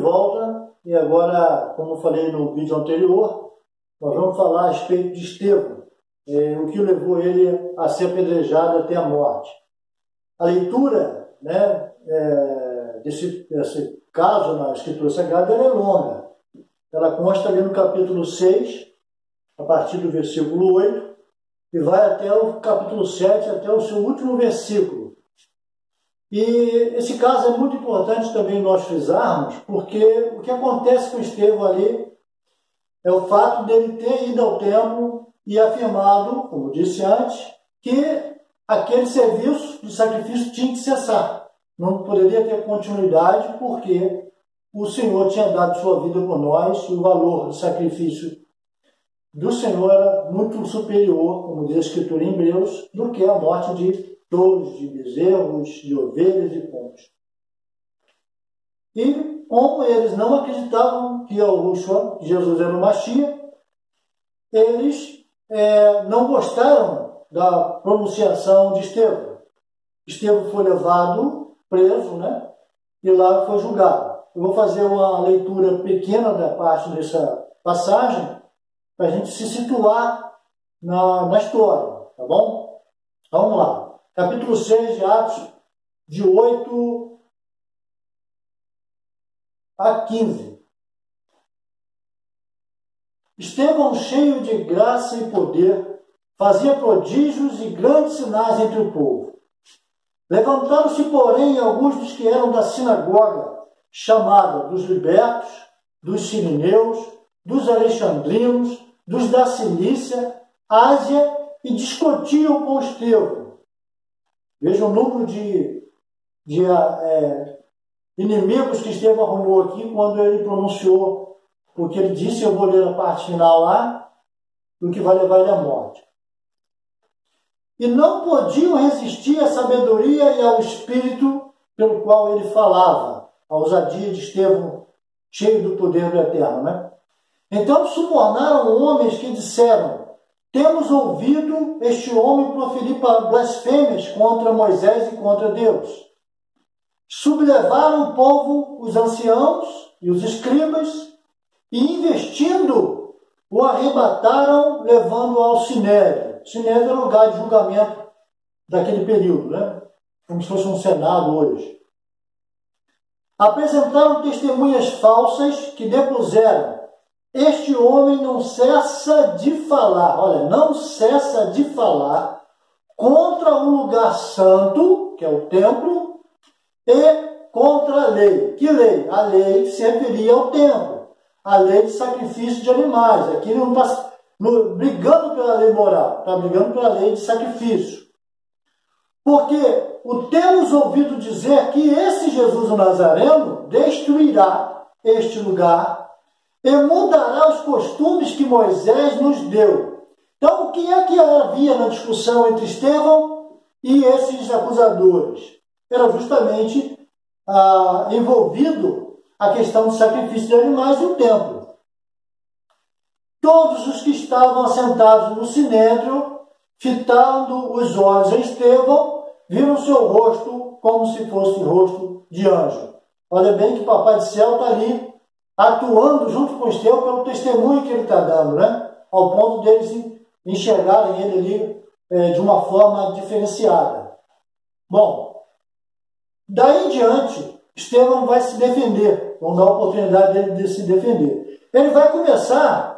volta e agora, como eu falei no vídeo anterior, nós vamos falar a respeito de Estevão, o que levou ele a ser apedrejado até a morte. A leitura, né, desse caso na Escritura Sagrada ela é longa. Ela consta ali no capítulo 6, a partir do versículo 8, e vai até o capítulo 7, até o seu último versículo. E esse caso é muito importante também nós frisarmos, porque o que acontece com Estevão ali é o fato dele ter ido ao templo e afirmado, como disse antes, que aquele serviço de sacrifício tinha que cessar. Não poderia ter continuidade porque o Senhor tinha dado sua vida por nós e o valor do sacrifício do Senhor era muito superior, como diz a Escritura em Hebreus, do que a morte de touros, de bezerros, de ovelhas e pombos. E como eles não acreditavam que Yahushua, Jesus era o Mashiach, eles não gostaram da pronunciação de Estevão. Estevão foi levado, preso, né? E lá foi julgado. Eu vou fazer uma leitura pequena da parte dessa passagem para a gente se situar na história, tá bom? Vamos lá. Capítulo 6 de Atos, de 8 a 15. Estevão, cheio de graça e poder, fazia prodígios e grandes sinais entre o povo. Levantaram-se, porém, alguns dos que eram da sinagoga, chamada dos libertos, dos sirineus, dos alexandrinos, dos da Cilícia, Ásia, e discutiam com Estevão. Veja o número de inimigos que Estevão arrumou aqui quando ele pronunciou, porque ele disse, eu vou ler a parte final lá, o que vai levar ele à morte. E não podiam resistir à sabedoria e ao espírito pelo qual ele falava, a ousadia de Estevão, cheio do poder do Eterno, né? Então subornaram homens que disseram, temos ouvido este homem proferir blasfêmias contra Moisés e contra Deus. Sublevaram o povo, os anciãos e os escribas, e investindo, o arrebataram, levando-o ao Sinédrio. Sinédrio era o lugar de julgamento daquele período, né? Como se fosse um senado hoje. Apresentaram testemunhas falsas que depuseram, este homem não cessa de falar, olha, não cessa de falar contra o lugar santo, que é o templo, e contra a lei. Que lei? A lei que se referia ao templo. A lei de sacrifício de animais. Aqui ele não está brigando pela lei moral, está brigando pela lei de sacrifício. Porque temos ouvido dizer que esse Jesus o Nazareno destruirá este lugar e mudará os costumes que Moisés nos deu. Então, o que é que havia na discussão entre Estevão e esses acusadores? Era justamente envolvido a questão do sacrifício de animais e o templo. Todos os que estavam assentados no sinédrio, fitando os olhos em Estevão, viram seu rosto como se fosse o rosto de anjo. Olha bem que o Papai do Céu está ali, atuando junto com Estevão pelo testemunho que ele está dando, né? Ao ponto deles enxergarem ele ali de uma forma diferenciada. Bom, daí em diante, Estevão vai se defender, vamos dar a oportunidade dele de se defender. Ele vai começar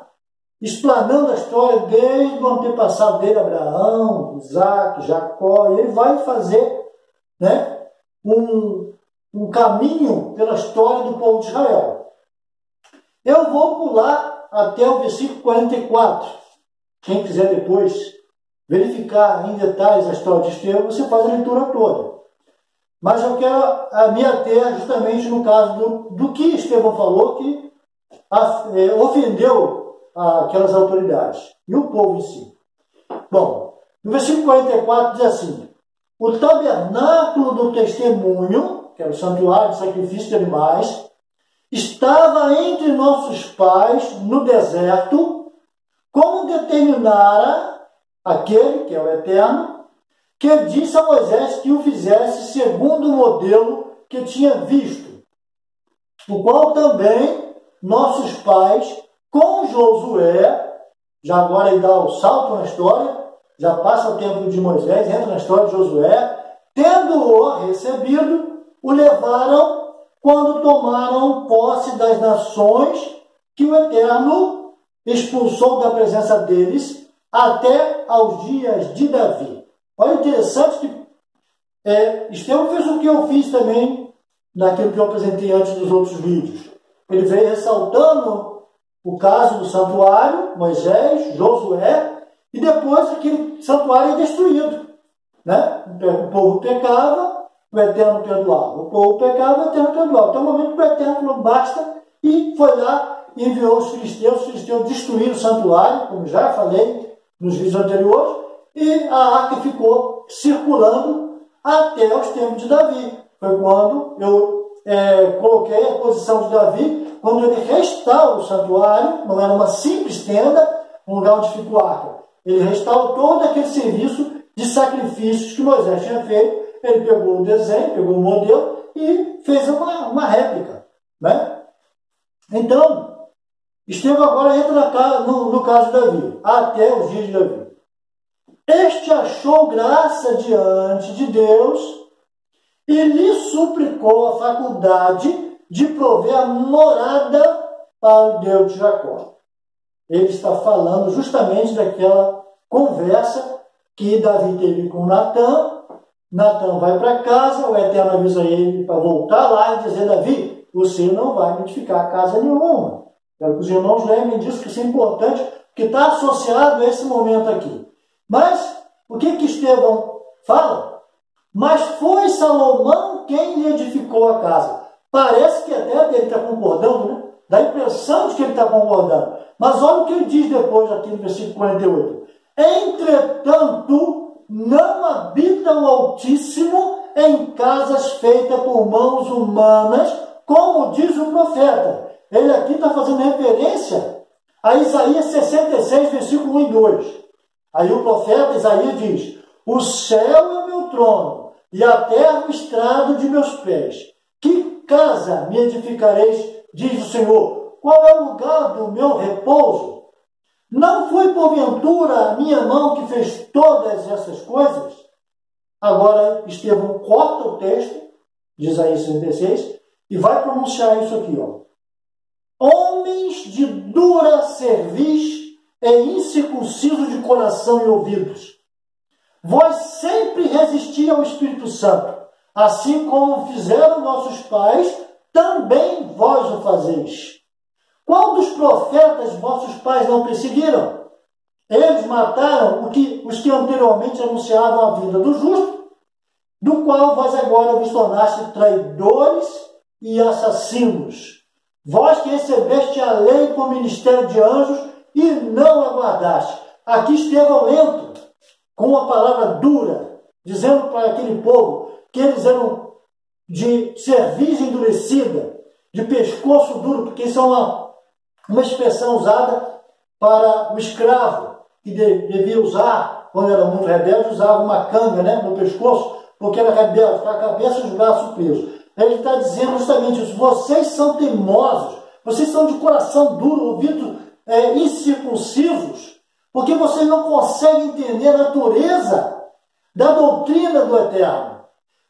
explanando a história desde o antepassado dele, Abraão, Isaac, Jacó, e ele vai fazer, né, um caminho pela história do povo de Israel. Eu vou pular até o versículo 44. Quem quiser depois verificar em detalhes a história de Estevão, você faz a leitura toda. Mas eu quero me ater justamente no caso do que Estevão falou, que ofendeu aquelas autoridades e o povo em si. Bom, no versículo 44 diz assim, o tabernáculo do testemunho, que era o santuário de sacrifício de animais, estava entre nossos pais no deserto, como determinara aquele, que é o Eterno, que disse a Moisés que o fizesse segundo o modelo que tinha visto. o qual também nossos pais, com Josué, já agora ele dá o salto na história, já passa o tempo de Moisés, entra na história de Josué, tendo-o recebido, o levaram quando tomaram posse das nações que o Eterno expulsou da presença deles até aos dias de Davi. Olha, interessante que Estevão fez o que eu fiz também naquilo que eu apresentei antes dos outros vídeos. Ele veio ressaltando o caso do santuário, Moisés, Josué, e depois aquele santuário é destruído. Né? O povo pecava, o Eterno perdoava. O povo pecava, o Eterno perdoava. Até o momento que o Eterno não basta, e foi lá e enviou os filisteus destruíram o santuário, como já falei nos vídeos anteriores, e a arca ficou circulando até os tempos de Davi. Foi quando eu coloquei a posição de Davi, quando ele restaura o santuário, não era uma simples tenda, um lugar onde ficou a arca. Ele restaurou todo aquele serviço de sacrifícios que Moisés tinha feito. Ele pegou o desenho, pegou o modelo e fez uma réplica. Né? Então, Estevão agora entra no caso de Davi, até os dias de Davi. Este achou graça diante de Deus e lhe suplicou a faculdade de prover a morada para o Deus de Jacó. Ele está falando justamente daquela conversa que Davi teve com Natã. Natã vai para casa, o Eterno avisa ele para voltar lá e dizer: Davi, você não vai me edificar casa nenhuma. Quero que os irmãos lembrem disso, que isso é importante, que está associado a esse momento aqui. Mas, o que Estevão fala? Mas foi Salomão quem lhe edificou a casa. Parece que até ele está concordando, né? Dá a impressão de que ele está concordando. Mas olha o que ele diz depois aqui no versículo 48. Entretanto, não habita o Altíssimo em casas feitas por mãos humanas, como diz o profeta. Ele aqui está fazendo referência a Isaías 66, versículo 1 e 2. Aí o profeta Isaías diz: o céu é o meu trono, e a terra o estrado de meus pés. Que casa me edificareis, diz o Senhor? Qual é o lugar do meu repouso? Não foi porventura a minha mão que fez todas essas coisas? Agora Estevão corta o texto de Isaías 66 e vai pronunciar isso aqui, ó. Homens de dura cerviz e incircuncisos de coração e ouvidos, vós sempre resisti ao Espírito Santo, assim como fizeram nossos pais, também vós o fazeis. Qual dos profetas vossos pais não perseguiram? Eles mataram os que anteriormente anunciavam a vida do justo, do qual vós agora vos tornaste traidores e assassinos. Vós que recebeste a lei com o ministério de anjos e não aguardaste. Aqui Estevão entra com uma palavra dura, dizendo para aquele povo que eles eram de cerviz endurecida, de pescoço duro, porque isso é uma expressão usada para o escravo, que devia usar, quando era muito rebelde, usava uma canga, né, no pescoço, porque era rebelde, com a cabeça e os braços presos. Ele está dizendo justamente isso: vocês são teimosos, vocês são de coração duro, ouvidos incircuncisos, porque vocês não conseguem entender a natureza da doutrina do Eterno.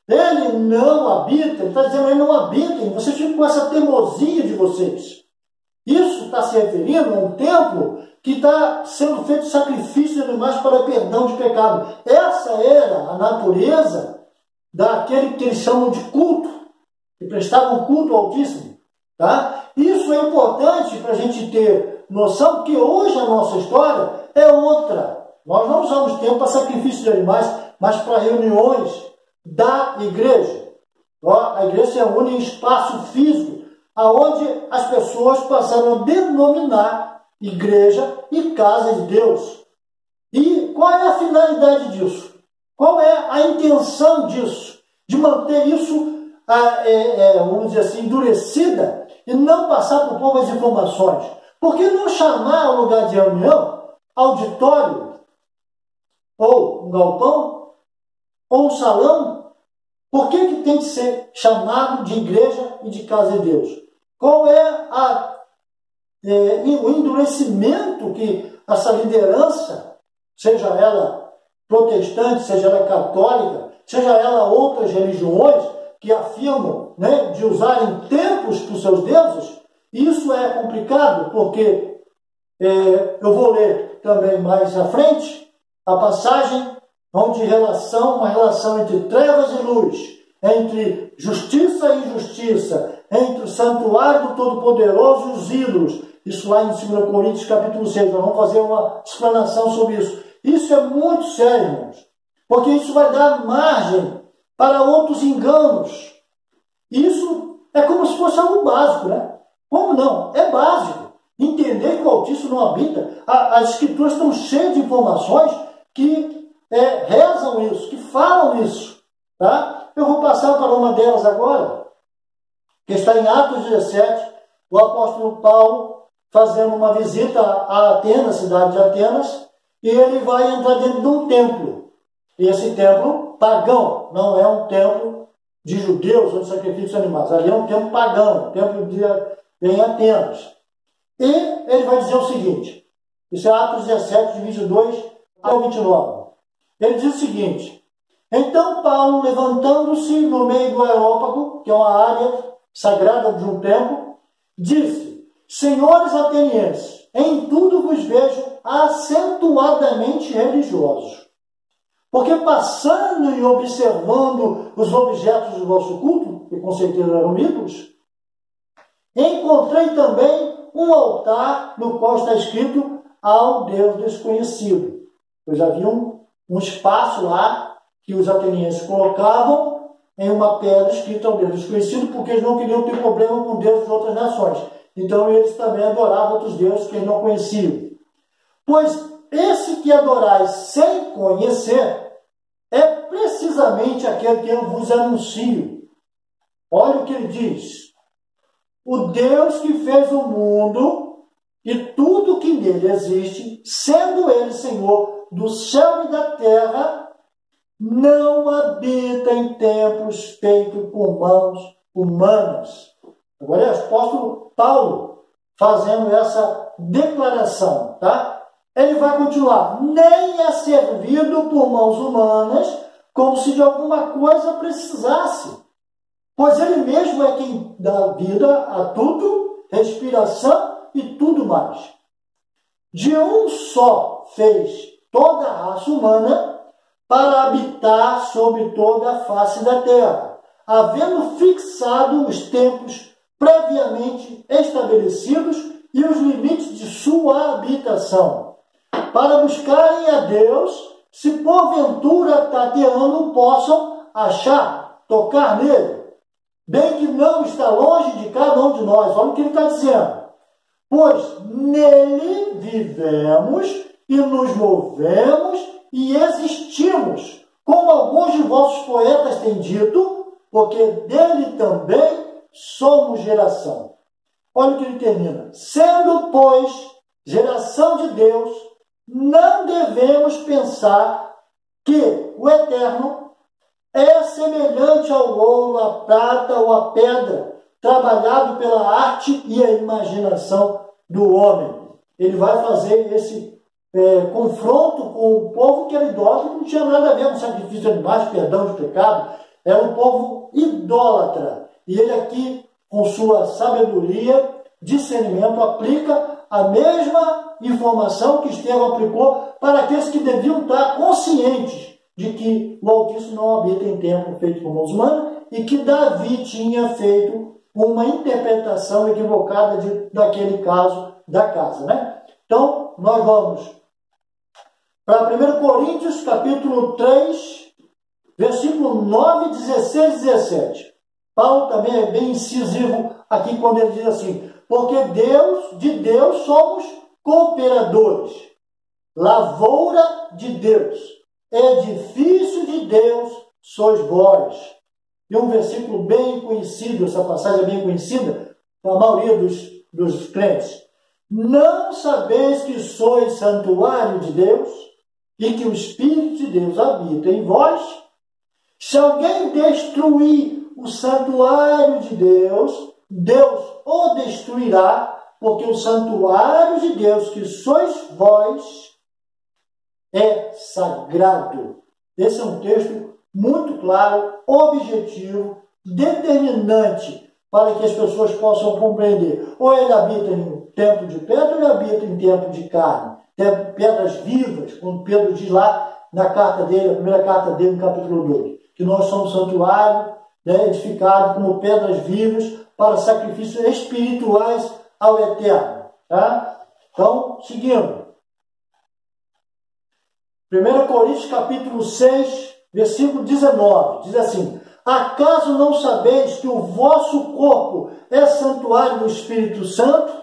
Ele não habita, ele está dizendo: ele não habita, vocês ficam com essa teimosia de vocês. Isso está se referindo a um templo que está sendo feito sacrifício de animais para perdão de pecado. Essa era a natureza daquele que eles chamam de culto, que prestavam culto ao Altíssimo. Tá? Isso é importante para a gente ter noção, porque hoje a nossa história é outra. Nós não usamos tempo para sacrifício de animais, mas para reuniões da igreja. A igreja se reúne em espaço físico, aonde as pessoas passaram a denominar igreja e casa de Deus. E qual é a finalidade disso? Qual é a intenção disso? De manter isso, vamos dizer assim, endurecida e não passar para o povo as informações. Por que não chamar o lugar de reunião, auditório, ou um galpão, ou um salão? Por que tem que ser chamado de igreja e de casa de Deus? Qual é o endurecimento que essa liderança, seja ela protestante, seja ela católica, seja ela outras religiões, que afirmam, né, de usarem templos para os seus deuses, isso é complicado, porque eu vou ler também mais à frente a passagem onde uma relação entre trevas e luz, entre justiça e injustiça, entre o santuário do Todo-Poderoso e os ídolos. Isso lá em 2 Coríntios capítulo 6, nós vamos fazer uma explanação sobre isso. Isso é muito sério, irmãos, porque isso vai dar margem para outros enganos. Isso é como se fosse algo básico, né? Como não? É básico. Entender que o Altíssimo não habita. As Escrituras estão cheias de informações que rezam isso, que falam isso. Tá? Eu vou passar para uma delas agora, que está em Atos 17, o apóstolo Paulo fazendo uma visita a Atenas, cidade de Atenas, e ele vai entrar dentro de um templo. E esse templo pagão, não é um templo de judeus ou de sacrifícios animais. Ali é um templo pagão, um templo em Atenas. E ele vai dizer o seguinte, isso é Atos 17, de 22 ao 29. Ele diz o seguinte: então Paulo, levantando-se no meio do Areópago, que é uma área sagrada de um templo, disse: senhores atenienses, em tudo vos vejo acentuadamente religiosos. Porque passando e observando os objetos do vosso culto, que com certeza eram ídolos, encontrei também um altar no qual está escrito ao Deus desconhecido. Pois havia um espaço lá que os atenienses colocavam em uma pedra escrita ao Deus desconhecido, porque eles não queriam ter problema com deuses de outras nações. Então eles também adoravam outros deuses que eles não conheciam. Pois esse que adorais sem conhecer é precisamente aquele que eu vos anuncio. Olha o que ele diz: o Deus que fez o mundo e tudo que nele existe, sendo ele Senhor do céu e da terra, não habita em templos feitos por mãos humanas. Agora é o apóstolo Paulo fazendo essa declaração, tá? Ele vai continuar: nem é servido por mãos humanas, como se de alguma coisa precisasse. Pois ele mesmo é quem dá vida a tudo, respiração e tudo mais. De um só fez toda a raça humana para habitar sobre toda a face da terra, havendo fixado os tempos previamente estabelecidos e os limites de sua habitação, para buscarem a Deus, se porventura tateando possam achar, tocar nele, bem que não está longe de cada um de nós. Olha o que ele está dizendo: pois nele vivemos e nos movemos e existimos, como alguns de vossos poetas têm dito, porque dele também somos geração. Olha o que ele termina: sendo, pois, geração de Deus, não devemos pensar que o Eterno é semelhante ao ouro, à prata ou à pedra, trabalhado pela arte e a imaginação do homem. Ele vai fazer esse confronto com o povo que era idólatra, não tinha nada a ver com sacrifício de animais, perdão de pecado, era um povo idólatra. E ele aqui, com sua sabedoria, discernimento, aplica a mesma informação que Estevão aplicou para aqueles que deviam estar conscientes de que o Altíssimo não habita em templo feito por mãos humanas e que Davi tinha feito uma interpretação equivocada daquele caso da casa, né? Então, nós vamos para 1 Coríntios, capítulo 3, versículo 9, 16 e 17. Paulo também é bem incisivo aqui quando ele diz assim: porque de Deus somos cooperadores, lavoura de Deus, edifício de Deus sois vós. E um versículo bem conhecido, essa passagem é bem conhecida para a maioria dos crentes: não sabeis que sois santuário de Deus e que o Espírito de Deus habita em vós? Se alguém destruir o santuário de Deus, Deus o destruirá, porque o santuário de Deus, que sois vós, é sagrado. Esse é um texto muito claro, objetivo, determinante para que as pessoas possam compreender. Ou ele habita em templo de pedra, ou ele habita em templo de carne. Pedras vivas, como Pedro diz lá na carta dele, a primeira carta dele, no capítulo 2, que nós somos santuário, né, edificado como pedras vivas para sacrifícios espirituais ao Eterno. Tá? Então, seguindo. 1 Coríntios capítulo 6, versículo 19, diz assim: acaso não sabeis que o vosso corpo é santuário do Espírito Santo,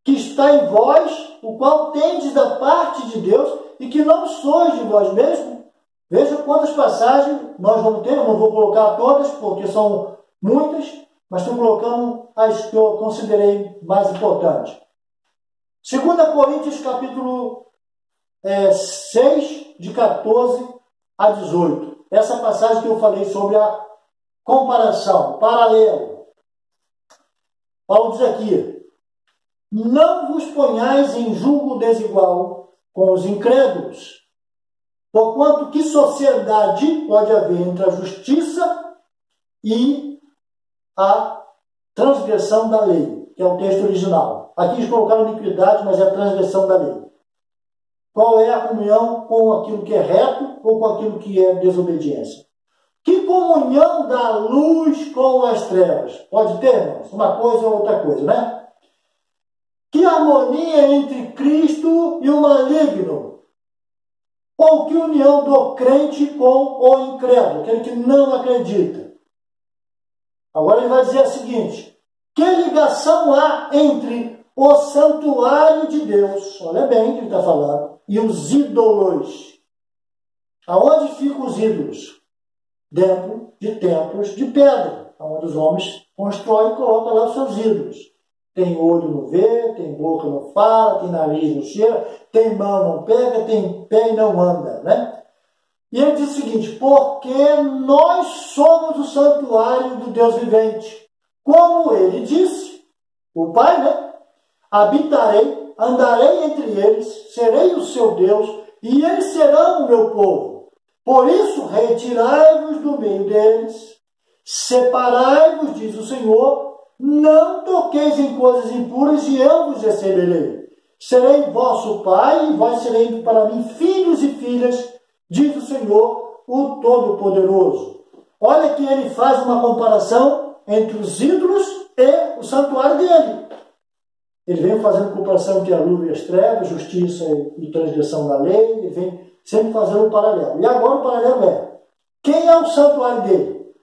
que está em vós, o qual tendes da parte de Deus, e que não sois de vós mesmos? Veja quantas passagens nós vamos ter, eu não vou colocar todas, porque são muitas, mas estou colocando as que eu considerei mais importantes. 2 Coríntios capítulo 6, de 14 a 18. Essa passagem que eu falei sobre a comparação, o paralelo. Paulo diz aqui: não vos ponhais em julgo desigual com os incrédulos, porquanto que sociedade pode haver entre a justiça e a transgressão da lei, que é o texto original. Aqui eles colocaram iniquidade, mas é a transgressão da lei. Qual é a comunhão com aquilo que é reto ou com aquilo que é desobediência? Que comunhão da luz com as trevas? Pode ter, irmãos? Uma coisa ou outra coisa, né? Que harmonia entre Cristo e o maligno? Ou que união do crente com o incrédulo, aquele que não acredita? Agora ele vai dizer o seguinte: que ligação há entre o santuário de Deus, olha bem o que ele está falando, e os ídolos? Aonde ficam os ídolos? Dentro de templos de pedra, onde os homens constroem e colocam lá os seus ídolos. Tem olho, não vê, tem boca, não fala, tem nariz, não cheira, tem mão, não pega, tem pé e não anda, né? E ele diz o seguinte: porque nós somos o santuário do Deus vivente. Como ele disse, o Pai, né? Habitarei, andarei entre eles, serei o seu Deus, e eles serão o meu povo. Por isso, retirai-vos do meio deles, separai-vos, diz o Senhor, não toqueis em coisas impuras, e eu vos receberei. Serei vosso Pai, e vós sereis para mim filhos e filhas, diz o Senhor, o Todo-Poderoso. Olha que ele faz uma comparação entre os ídolos e o santuário dele. Ele vem fazendo comparação entre a luz e as trevas, justiça e transgressão da lei, ele vem sempre fazendo um paralelo. E agora o paralelo é: quem é o santuário dele?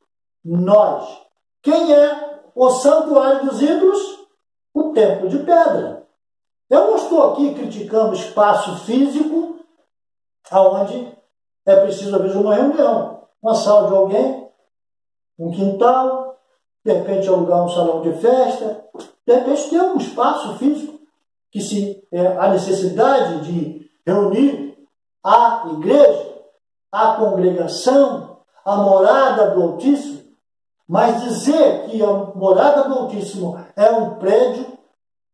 Nós. Quem é o santuário dos ídolos? O templo de pedra. Eu não estou aqui criticando o espaço físico, aonde é preciso, às vezes, uma reunião, uma sala de alguém, um quintal, de repente alugar um salão de festa, de repente ter um espaço físico que se a necessidade de reunir a igreja, a congregação, a morada do Altíssimo. Mas dizer que a morada do Altíssimo é um prédio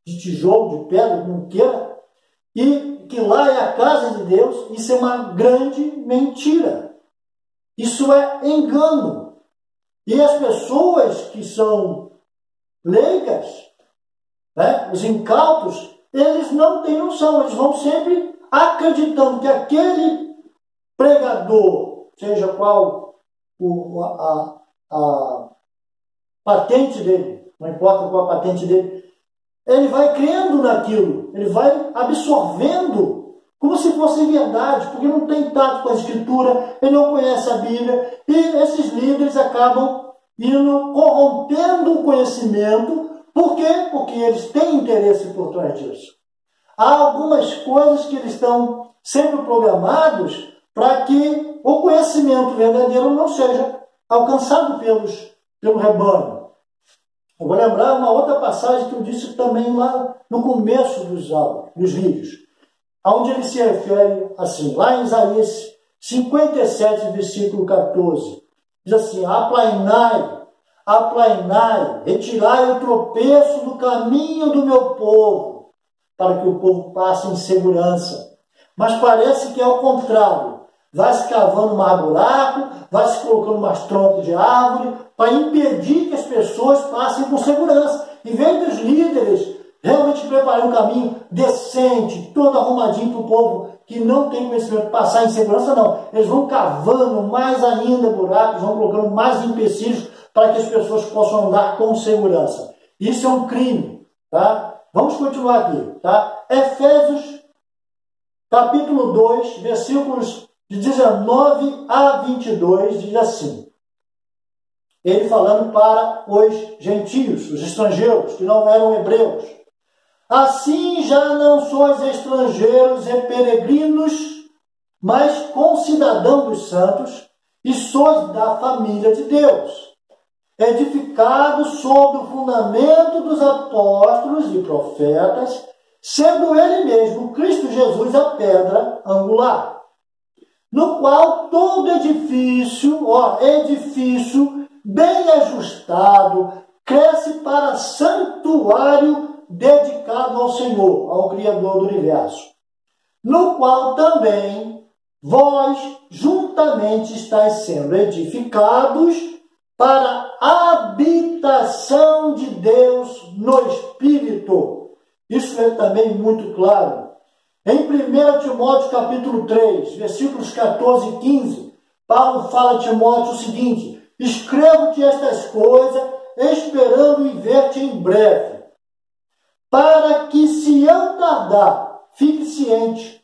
de tijolo, de pedra, como queira, e que lá é a casa de Deus, isso é uma grande mentira. Isso é engano. E as pessoas que são leigas, né, os incautos, eles não têm noção, eles vão sempre acreditando que aquele pregador, seja qual a patente dele, não importa qual a patente dele, ele vai crendo naquilo, ele vai absorvendo como se fosse verdade, porque não tem tato com a Escritura, ele não conhece a Bíblia, e esses líderes acabam indo corrompendo o conhecimento. Por quê? Porque eles têm interesse por trás disso. Há algumas coisas que eles estão sempre programados para que o conhecimento verdadeiro não seja alcançado pelo rebanho. Eu vou lembrar uma outra passagem que eu disse também lá no começo dos vídeos, onde ele se refere assim, lá em Isaías 57, versículo 14, diz assim: aplainai aplainai, retirai o tropeço do caminho do meu povo, para que o povo passe em segurança. Mas parece que é o contrário. Vai se cavando mais buraco, vai se colocando mais troncos de árvore, para impedir que as pessoas passem com segurança. Em vez dos líderes realmente prepararem um caminho decente, todo arrumadinho para o povo que não tem conhecimento passar em segurança, não. Eles vão cavando mais ainda buracos, vão colocando mais empecilhos para que as pessoas possam andar com segurança. Isso é um crime, tá? Vamos continuar aqui, tá? Efésios, capítulo 2, versículos de 19 a 22, diz assim. Ele falando para os gentios, os estrangeiros, que não eram hebreus. Assim já não sois estrangeiros e peregrinos, mas concidadãos dos santos, e sois da família de Deus, edificados sobre o fundamento dos apóstolos e profetas, sendo ele mesmo, Cristo Jesus, a pedra angular, no qual todo edifício bem ajustado, cresce para santuário dedicado ao Senhor, ao Criador do universo, no qual também vós juntamente estáis sendo edificados para a habitação de Deus no Espírito. Isso é também muito claro. Em 1 Timóteo capítulo 3, versículos 14 e 15, Paulo fala a Timóteo o seguinte: escrevo-te estas coisas, esperando em ver-te em breve, para que, se eu tardar, fique ciente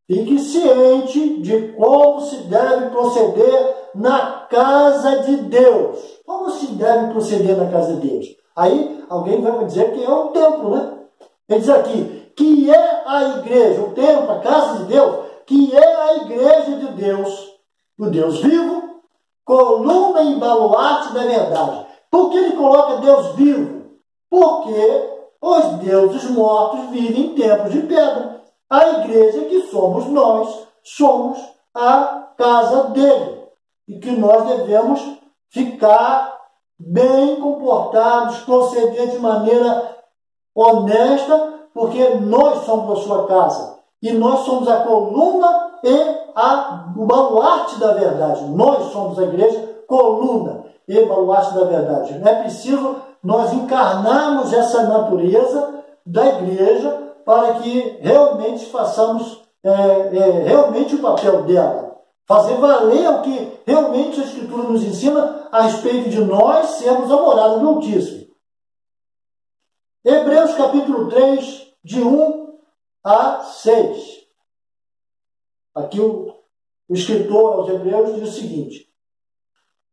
de como se deve proceder na casa de Deus. Como se deve proceder na casa de Deus? Aí alguém vai dizer que é o templo, né? Ele diz aqui, que é a igreja, o templo, a casa de Deus, que é a igreja de Deus, o Deus vivo, coluna e baluarte da verdade. Por que ele coloca Deus vivo? Porque os deuses mortos vivem em templos de pedra. A igreja que somos nós, somos a casa dele. E que nós devemos ficar bem comportados, proceder de maneira honesta, porque nós somos a sua casa. E nós somos a coluna e o baluarte da verdade. Nós somos a igreja, coluna e baluarte da verdade. É preciso nós encarnarmos essa natureza da igreja para que realmente façamos realmente o papel dela. Fazer valer o que realmente a Escritura nos ensina a respeito de nós sermos a morada do Altíssimo. Hebreus capítulo 3, de 1 a 6. Aqui o escritor aos Hebreus diz o seguinte: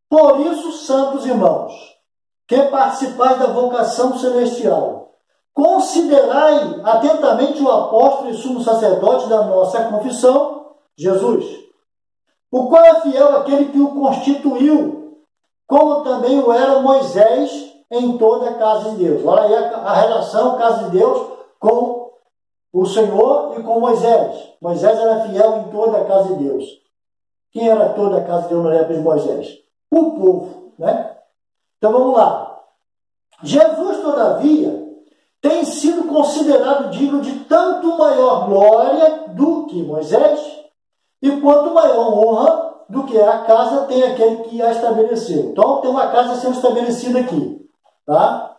por isso, santos irmãos, que participais da vocação celestial, considerai atentamente o apóstolo e sumo sacerdote da nossa confissão, Jesus, o qual é fiel àquele que o constituiu, como também o era Moisés em toda a casa de Deus. Olha aí a relação casa de Deus com o Senhor e com Moisés. Moisés era fiel em toda a casa de Deus. Quem era toda a casa de Deus na época de Moisés? O povo, né? Então vamos lá. Jesus, todavia, tem sido considerado digno de tanto maior glória do que Moisés, e quanto maior honra do que a casa tem aquele que a estabeleceu. Então tem uma casa sendo estabelecida aqui, tá?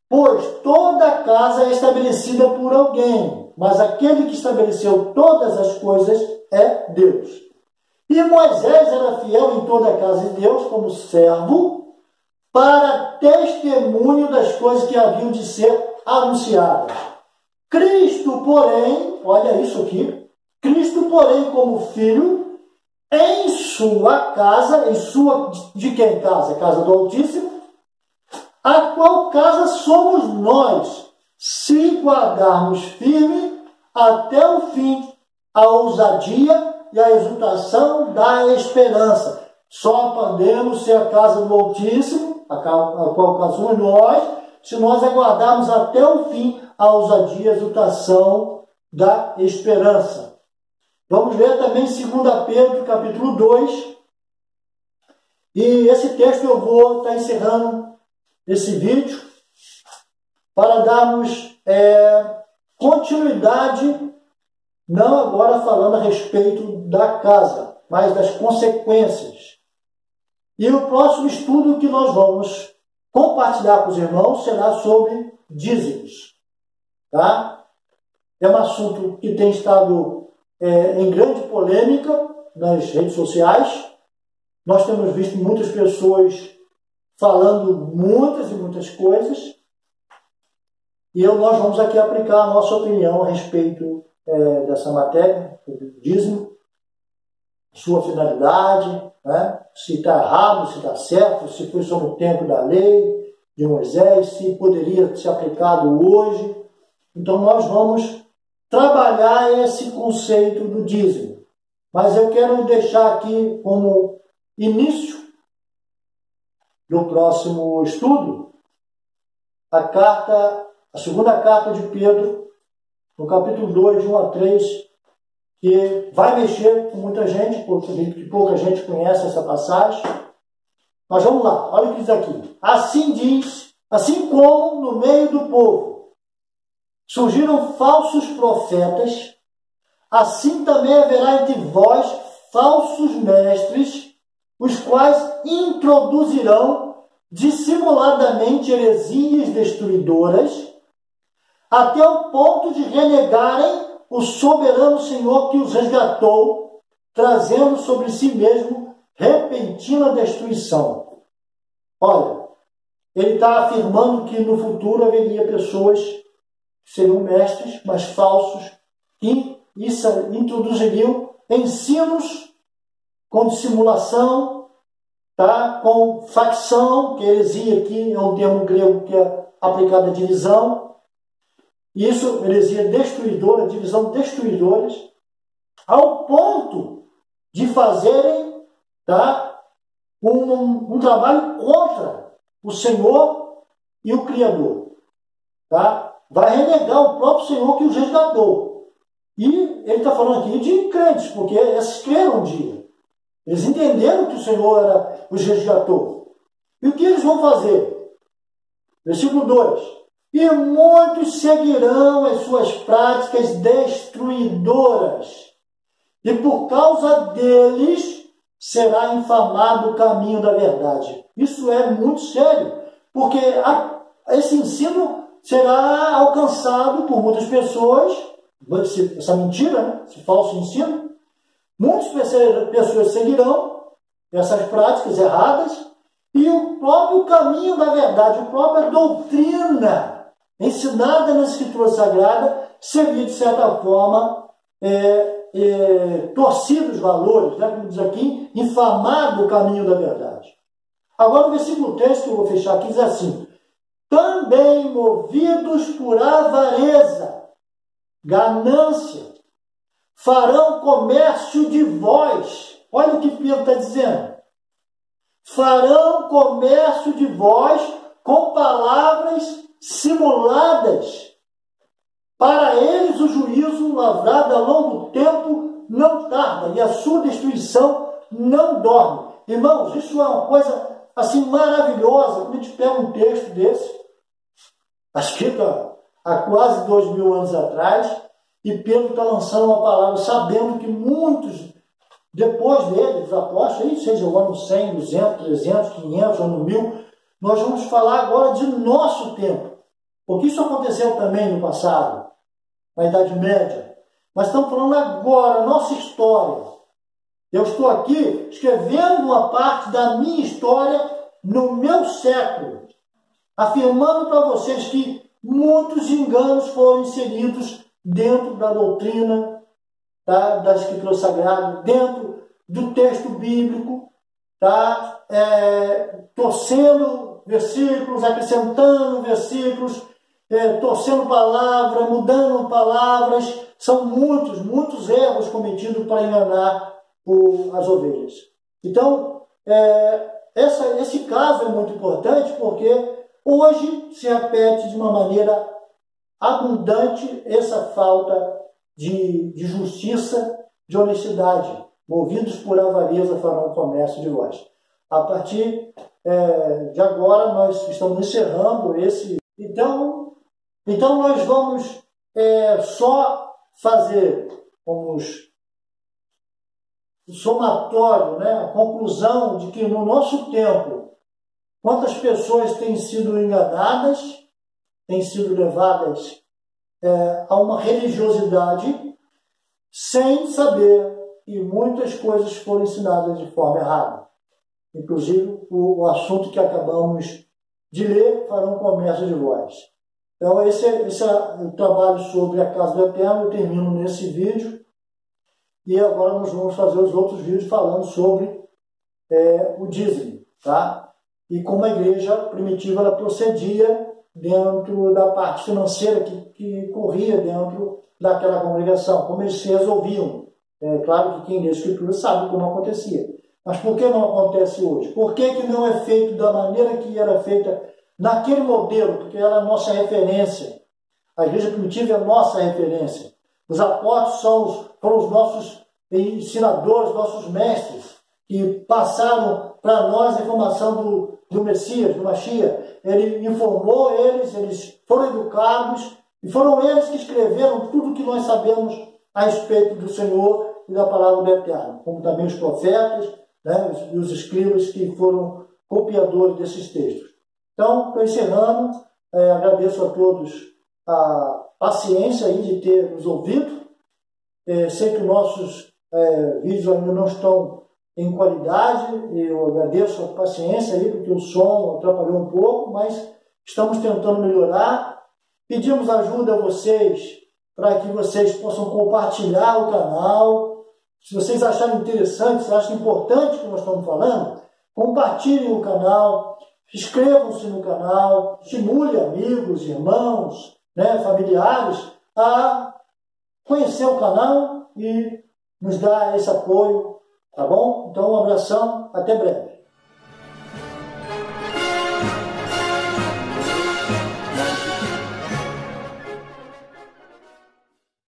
Pois toda a casa é estabelecida por alguém, mas aquele que estabeleceu todas as coisas é Deus. E Moisés era fiel em toda a casa de Deus como servo, para testemunho das coisas que haviam de ser anunciadas. Cristo, porém, olha isso aqui, Cristo, porém, como filho, em sua casa, de quem casa? Casa do Altíssimo, a qual casa somos nós, se guardarmos firme até o fim a ousadia e a exultação da esperança. Só podemos ser a casa do Altíssimo, a qual casamos nós, se nós aguardarmos até o fim a ousadia e a exultação da esperança. Vamos ler também 2 Pedro, capítulo 2, E esse texto eu vou estar encerrando esse vídeo para darmos continuidade, não agora falando a respeito da casa, mas das consequências. E o próximo estudo que nós vamos compartilhar com os irmãos será sobre dízimos. Tá? É um assunto que tem estado em grande polêmica nas redes sociais. Nós temos visto muitas pessoas falando muitas e muitas coisas. E nós vamos aqui aplicar a nossa opinião a respeito dessa matéria, do dízimo, sua finalidade, né? Se está errado, se está certo, se foi só no tempo da lei de Moisés, se poderia ser aplicado hoje. Então nós vamos trabalhar esse conceito do dízimo. Mas eu quero deixar aqui como início do próximo estudo a segunda carta de Pedro, no capítulo 2, de 1 a 3, que vai mexer com muita gente, porque pouca gente conhece essa passagem. Mas vamos lá, olha o que diz aqui. Assim diz, assim como no meio do povo surgiram falsos profetas, assim também haverá entre vós falsos mestres, os quais introduzirão dissimuladamente heresias destruidoras, até o ponto de renegarem o soberano Senhor que os resgatou, trazendo sobre si mesmo repentina destruição. Olha, ele está afirmando que no futuro haveria pessoas que seriam mestres, mas falsos, que introduziriam ensinos com dissimulação, tá? Com facção, que heresia aqui é um termo grego que é aplicado à divisão. Isso, heresia destruidora, divisão destruidoras, ao ponto de fazerem, tá, um trabalho contra o Senhor e o Criador. Tá? Vai renegar o próprio Senhor que os resgatou. E ele está falando aqui de crentes, porque esses creram um dia. Eles entenderam que o Senhor os resgatou. E o que eles vão fazer? Versículo 2. E muitos seguirão as suas práticas destruidoras, e por causa deles será infamado o caminho da verdade. Isso é muito sério, porque esse ensino será alcançado por muitas pessoas, essa mentira, né? Esse falso ensino. Muitas pessoas seguirão essas práticas erradas, e o próprio caminho da verdade, a própria doutrina ensinada na Escritura Sagrada, seria, de certa forma, torcido os valores, né? Como diz aqui, infamado o caminho da verdade. Agora, o versículo 3, que eu vou fechar aqui, diz assim: também movidos por avareza, ganância, farão comércio de vós. Olha o que Pedro está dizendo. Farão comércio de vós com palavras simuladas. Para eles o juízo lavrado a longo tempo não tarda, e a sua destruição não dorme. Irmãos, isso é uma coisa assim maravilhosa. Quando a gente pega um texto desse, escrito há quase 2000 anos atrás, e Pedro está lançando uma palavra, sabendo que muitos, depois dele, os apóstolos, seja o ano 100, 200, 300, 500, ano 1000, nós vamos falar agora de nosso tempo. Porque isso aconteceu também no passado, na Idade Média. Mas estamos falando agora, nossa história. Eu estou aqui escrevendo uma parte da minha história no meu século, afirmando para vocês que muitos enganos foram inseridos dentro da doutrina, tá, da Escritura Sagrada, dentro do texto bíblico, tá, torcendo versículos, acrescentando versículos, torcendo palavras, mudando palavras. São muitos erros cometidos para enganar as ovelhas. Então, esse caso é muito importante porque hoje se repete de uma maneira abundante essa falta de justiça, de honestidade. Movidos por avareza farão comércio de vós. A partir de agora, nós estamos encerrando esse... Então nós vamos só fazer como o somatório, né, a conclusão de que no nosso tempo, quantas pessoas têm sido enganadas, têm sido levadas a uma religiosidade sem saber que muitas coisas foram ensinadas de forma errada. Inclusive, o assunto que acabamos de ler fará um comércio de voz. Então, esse é o trabalho sobre a Casa do Eterno. Eu termino nesse vídeo. E agora nós vamos fazer os outros vídeos falando sobre o dízimo, tá? E como a igreja primitiva ela procedia dentro da parte financeira que corria dentro daquela congregação, como eles se resolviam. É claro que quem lê a Escritura sabe como acontecia. Mas por que não acontece hoje? Por que não é feito da maneira que era feita naquele modelo? Porque era a nossa referência. A igreja primitiva é a nossa referência. Os apóstolos foram os nossos ensinadores, nossos mestres, que passaram para nós a informação do Messias, do Mashiach. Ele informou eles foram educados, e foram eles que escreveram tudo o que nós sabemos a respeito do Senhor e da palavra do Eterno, como também os profetas, né, e os escribas que foram copiadores desses textos. Então, estou encerrando, agradeço a todos a paciência aí de ter nos ouvido. Sei que nossos vídeos ainda não estão em qualidade, eu agradeço a paciência aí, porque o som atrapalhou um pouco, mas estamos tentando melhorar. Pedimos ajuda a vocês para que vocês possam compartilhar o canal. Se vocês acharem interessante, se acharem importante o que nós estamos falando, compartilhem o canal, inscrevam-se no canal, estimule amigos, irmãos, né, familiares a conhecer o canal e nos dar esse apoio, tá bom? Então, um abração, até breve.